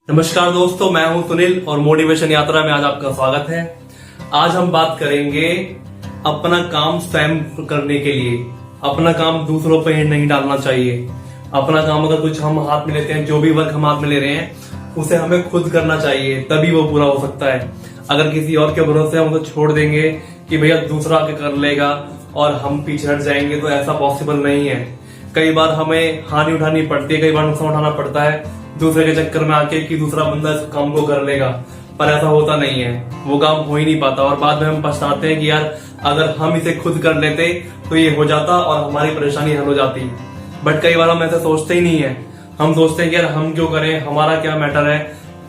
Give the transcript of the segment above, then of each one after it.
नमस्कार दोस्तों, मैं हूं सुनील और मोटिवेशन यात्रा में आज आपका स्वागत है। आज हम बात करेंगे अपना काम स्वयं करने के लिए। अपना काम दूसरों पे नहीं डालना चाहिए। अपना काम अगर कुछ हम हाथ में लेते हैं, जो भी वर्क हम हाथ में ले रहे हैं उसे हमें खुद करना चाहिए, तभी वो पूरा हो सकता है। अगर किसी और के भरोसे हम उसे छोड़ देंगे कि भैया दूसरा आके कर लेगा और हम पीछे हट जाएंगे, तो ऐसा पॉसिबल नहीं है। कई बार हमें हानि उठानी पड़ती है, कई बार नुकसान उठाना पड़ता है दूसरे के चक्कर में आके कि दूसरा बंदा इस काम को कर लेगा, पर ऐसा होता नहीं है। वो काम हो ही नहीं पाता और बाद में हम पछताते हैं कि यार अगर हम इसे खुद कर लेते तो ये हो जाता और हमारी परेशानी हल हो जाती। बट कई बार हम ऐसा सोचते ही नहीं है। हम सोचते हैं कि यार हम क्यों करें, हमारा क्या मैटर है,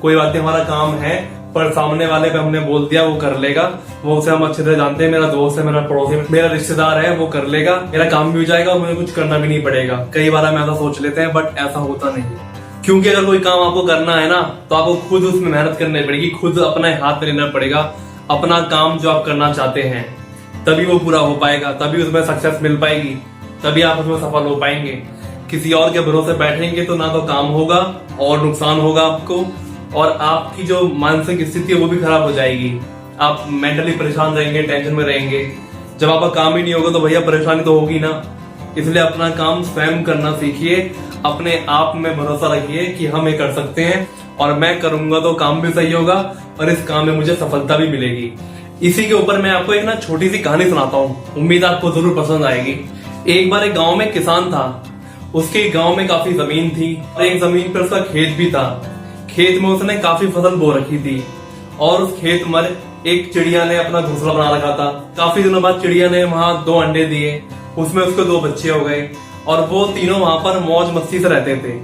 कोई बात नहीं, हमारा काम है। पर सामने वाले पे हमने बोल दिया वो कर लेगा, वो उसे हम अच्छे से जानते हैं, मेरा दोस्त है, मेरा पड़ोसी, मेरा रिश्तेदार है, वो कर लेगा, मेरा काम भी हो जाएगा और मुझे कुछ करना भी नहीं पड़ेगा। कई बार हम ऐसा सोच लेते हैं, बट ऐसा होता नहीं है। क्योंकि अगर कोई काम आपको करना है ना, तो आपको खुद उसमें मेहनत करनी पड़ेगी, खुद अपने हाथ में लेना पड़ेगा अपना काम जो आप करना चाहते हैं, तभी वो पूरा हो पाएगा, तभी उसमें सक्सेस मिल पाएगी, तभी आप उसमें सफल हो पाएंगे। किसी और के भरोसे बैठेंगे तो ना तो काम होगा और नुकसान होगा आपको, और आपकी जो मानसिक स्थिति है वो भी खराब हो जाएगी। आप मेंटली परेशान रहेंगे, टेंशन में रहेंगे। जब आपका काम ही नहीं होगा तो भैया परेशानी तो होगी ना। इसलिए अपना काम स्वयं करना सीखिए, अपने आप में भरोसा रखिए कि हम ये कर सकते हैं और मैं करूंगा तो काम भी सही होगा और इस काम में मुझे सफलता भी मिलेगी। इसी के ऊपर मैं आपको एक ना छोटी सी कहानी सुनाता हूँ, उम्मीद आपको जरूर पसंद आएगी। एक बार एक गांव में किसान था। उसके गांव में काफी जमीन थी और एक जमीन पर उसका खेत भी था। खेत में उसने काफी फसल बो रखी थी और उस खेत में एक चिड़िया ने अपना घोंसला बना रखा था। काफी दिनों बाद चिड़िया ने वहां 2 अंडे दिए, उसमें उसके 2 बच्चे हो गए और वो तीनों वहां पर मौज मस्ती से रहते थे।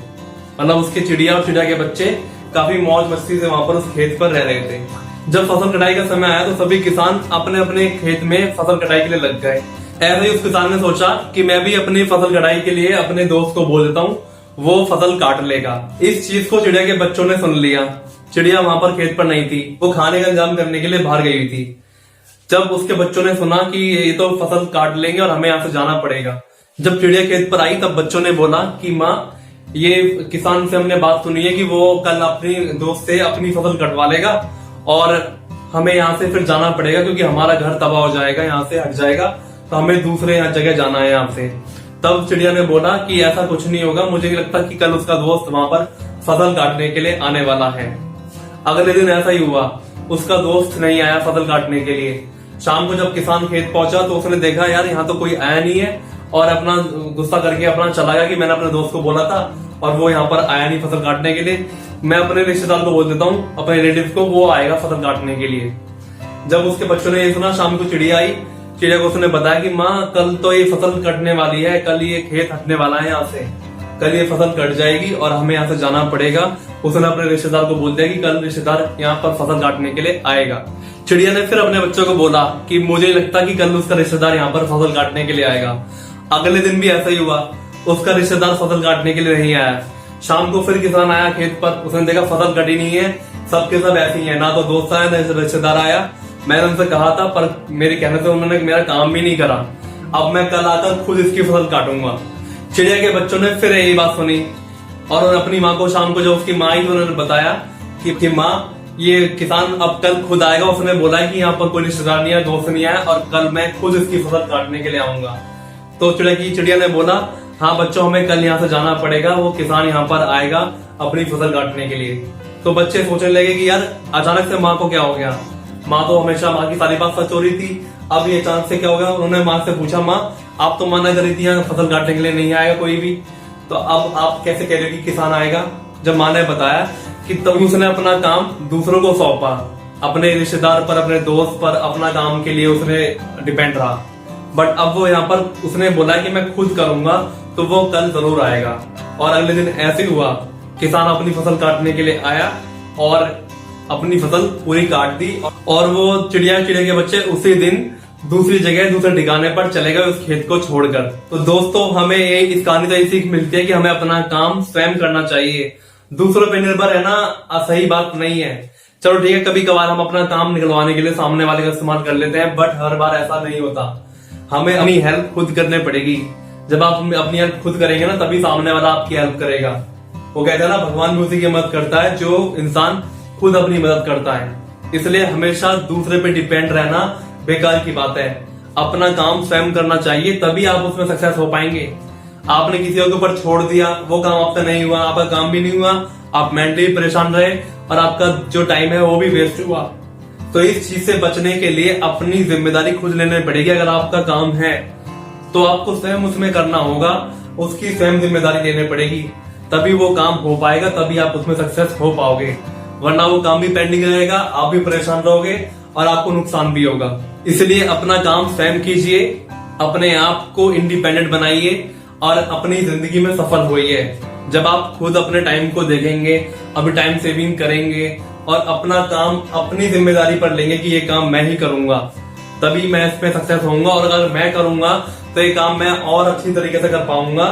मतलब उसके चिड़िया और चिड़िया के बच्चे काफी मौज मस्ती से वहां पर उस खेत पर रह रहे थे। जब फसल कटाई का समय आया तो सभी किसान अपने अपने खेत में फसल कटाई के लिए लग गए। ऐसे ही उस किसान ने सोचा कि मैं भी अपनी फसल कटाई के लिए अपने दोस्त को बोल देता हूँ, वो फसल काट लेगा। इस चीज को चिड़िया के बच्चों ने सुन लिया। चिड़िया वहां पर खेत पर नहीं थी, वो खाने का इंतजाम करने के लिए बाहर गई हुई थी। जब उसके बच्चों ने सुना कि ये तो फसल काट लेंगे और हमें यहाँ से जाना पड़ेगा, जब चिड़िया खेत पर आई तब बच्चों ने बोला कि माँ, ये किसान से हमने बात सुनी है कि वो कल अपनी दोस्त से अपनी फसल कटवा लेगा और हमें यहाँ से फिर जाना पड़ेगा क्योंकि हमारा घर तबाह हो जाएगा, यहाँ से हट जाएगा, तो हमें दूसरे जगह जाना है यहाँ से। तब चिड़िया ने बोला कि ऐसा कुछ नहीं होगा, मुझे नहीं लगता कि कल उसका दोस्त वहां पर फसल काटने के लिए आने वाला है। अगले दिन ऐसा ही हुआ, उसका दोस्त नहीं आया फसल काटने के लिए। शाम को जब किसान खेत पहुंचा तो उसने देखा यार यहाँ तो कोई आया नहीं है, और अपना गुस्सा करके अपना चला गया कि मैंने अपने दोस्त को बोला था और वो यहाँ पर आया नहीं फसल काटने के लिए। मैं अपने रिश्तेदार को बोल देता हूँ, अपने रिलेटिव को, वो आएगा फसल काटने के लिए। जब उसके बच्चों ने ये सुना, शाम को चिड़िया आई। चिड़िया को उसने बताया कि माँ, कल तो ये फसल कटने वाली है, कल ये खेत हटने वाला है यहाँ से, कल ये फसल कट जाएगी और हमें यहाँ से जाना पड़ेगा। उसने अपने रिश्तेदार को बोल दिया कि कल रिश्तेदार यहाँ पर फसल काटने के लिए आएगा। चिड़िया ने फिर अपने बच्चों को बोला कि मुझे नहीं लगता कि कल उसका रिश्तेदार यहाँ पर फसल काटने के लिए आएगा। अगले दिन भी ऐसा ही हुआ, उसका रिश्तेदार फसल काटने के लिए नहीं आया। शाम को फिर किसान आया खेत पर, उसने देखा फसल कटी नहीं है, सबके सब ऐसे ही है, ना तो दोस्त आया ना रिश्तेदार आया। मैंने उनसे कहा था पर मेरे कहने से उन्होंने मेरा काम भी नहीं करा। अब मैं कल आकर खुद इसकी फसल काटूंगा। चिड़िया के बच्चों ने फिर यही बात सुनी और उन्होंने अपनी माँ को, शाम को जब उसकी माँ आई तो उन्होंने बताया कि माँ, ये किसान अब कल खुद आएगा, उसने बोला है कि यहाँ पर कोई रिश्तेदार नहीं है, दोस्त नहीं आया और कल मैं खुद इसकी फसल काटने के लिए आऊंगा। तो चिड़िया ने बोला, हाँ बच्चों, हमें कल यहाँ से जाना पड़ेगा, वो किसान यहाँ पर आएगा अपनी फसल काटने के लिए। तो बच्चे सोचने लगे कि यार अचानक से माँ को क्या हो गया, माँ तो हमेशा माँ की सारी बात सच हो रही थी, अब ये अचानक से क्या हो गया। उन्होंने माँ से पूछा, माँ आप तो मना कर रही थी यहाँ फसल काटने के लिए नहीं आएगा कोई भी, तो अब आप कैसे कह रहे हो कि किसान आएगा। जब माँ ने बताया कि तभी उसने अपना काम दूसरों को सौंपा, अपने रिश्तेदार पर, अपने दोस्त पर अपना काम के लिए उसने डिपेंड रहा। बट अब वो यहाँ पर उसने बोला कि मैं खुद करूंगा तो वो कल जरूर आएगा। और अगले दिन ऐसे हुआ, किसान अपनी फसल काटने के लिए आया और अपनी फसल पूरी काट दी और वो चिड़िया के बच्चे उसी दिन दूसरी जगह, दूसरे ठिकाने पर चले गए उस खेत को छोड़कर। तो दोस्तों, हमें ये इस कहानी से सीख मिलती है कि हमें अपना काम स्वयं करना चाहिए, दूसरों पे निर्भर रहना सही बात नहीं है। चलो ठीक है, कभी कभार हम अपना काम निकलवाने के लिए सामने वाले का इस्तेमाल कर लेते हैं, बट हर बार ऐसा नहीं होता। हमें अपनी हेल्प खुद करने पड़ेगी। जब आप अपनी हेल्प खुद करेंगे ना, तभी सामने वाला आपकी हेल्प करेगा। वो कहता है ना, भगवान भी उसी की मदद करता है जो इंसान खुद अपनी मदद करता है। इसलिए हमेशा दूसरे पे डिपेंड रहना बेकार की बात है। अपना काम स्वयं करना चाहिए, तभी आप उसमें सक्सेस हो पाएंगे। आपने किसी और के ऊपर छोड़ दिया, वो काम आपका नहीं हुआ, आपका काम भी नहीं हुआ, आप मेंटली परेशान रहे और आपका जो टाइम है वो भी वेस्ट हुआ। तो इस चीज से बचने के लिए अपनी जिम्मेदारी खुद लेनी पड़ेगी। अगर आपका काम है तो आपको स्वयं उसमें करना होगा, उसकी स्वयं जिम्मेदारी लेनी पड़ेगी, तभी वो काम हो पाएगा, तभी आप उसमें सक्सेस हो पाओगे। वरना वो काम भी पेंडिंग रहेगा, आप भी परेशान रहोगे और आपको नुकसान भी होगा। इसलिए अपना काम स्वयं कीजिए, अपने आप को इंडिपेंडेंट बनाइए और अपनी जिंदगी में सफल होइए। जब आप खुद अपने टाइम को देखेंगे, अभी टाइम सेविंग करेंगे और अपना काम अपनी जिम्मेदारी पर लेंगे कि ये काम मैं ही करूंगा, तभी मैं इसमें सक्सेस होऊंगा। और अगर मैं करूंगा तो ये काम मैं और अच्छी तरीके से कर पाऊंगा,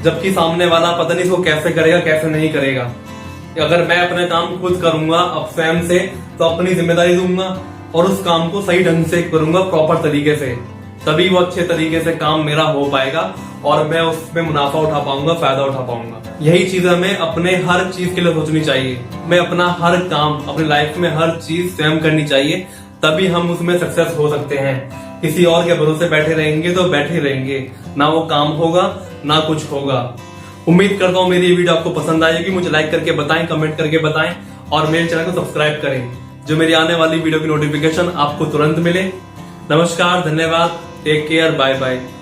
जबकि सामने वाला पता नहीं इसको कैसे करेगा कैसे नहीं करेगा। अगर मैं अपने काम खुद करूंगा अब स्वयं से, तो अपनी जिम्मेदारी दूंगा और उस काम को सही ढंग से करूंगा, प्रॉपर तरीके से, तभी वो अच्छे तरीके से काम मेरा हो पाएगा और मैं उसमें मुनाफा उठा पाऊंगा, फायदा उठा पाऊंगा। यही चीज हमें अपने हर चीज के लिए सोचनी चाहिए। मैं अपना हर काम, अपनी लाइफ में हर चीज स्वयं करनी चाहिए, तभी हम उसमें सक्सेस हो सकते हैं। किसी और के भरोसे बैठे रहेंगे तो बैठे रहेंगे, ना वो काम होगा ना कुछ होगा। उम्मीद करता हूँ मेरी ये वीडियो आपको पसंद आएगी। मुझे लाइक करके बताएं, कमेंट करके बताएं और मेरे चैनल को सब्सक्राइब करें, जो मेरी आने वाली वीडियो की नोटिफिकेशन आपको तुरंत मिले। नमस्कार, धन्यवाद, टेक केयर, बाय बाय।